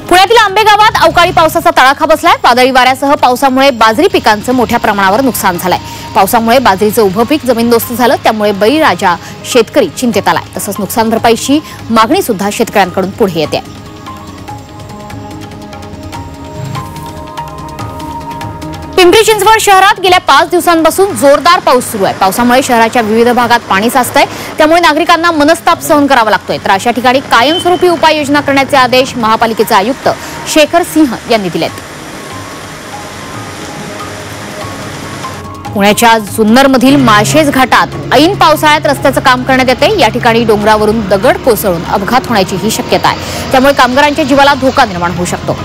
पुण्यातील आंबे गावात अवकाळी पावसाचा तडाखा बसलाय। वादळी वाऱ्यासह पावसामुळे बाजरी पिकांचं मोठ्या प्रमाणावर नुकसान झालंय। पावसामुळे बाजरीचं उभं पीक जमीनदोस्त झालं, त्यामुळे बळीराजा शेतकरी चिंतेत आलाय। तसंच नुकसान भरपाईची मागणी सुद्धा शेतकऱ्यांकडून पुढे येते। पिंपरी चिंचवड शहरात गेल्या 5 दिवसांपासून जोरदार पाऊस सुरू आहे। पावसामुळे शहराच्या विविध भागात पाणी साचतंय, त्यामुळे नागरिकांना मनस्ताप सहन करावा लागतोय। तर अशा ठिकाणी कायमस्वरूपी उपाययोजना करण्याचे आदेश महापालिकेचे आयुक्त शेखर सिंह यांनी दिलेत। पुण्याच्या जुन्नरमधील माळशेज घाटात ऐन पावसाळ्यात रस्त्याचं काम करण्यात येते। या ठिकाणी डोंगरावरून दगड कोसळून अपघात होण्याची ही शक्यता आहे, त्यामुळे कामगारांच्या जीवाला धोका निर्माण होऊ शकतो।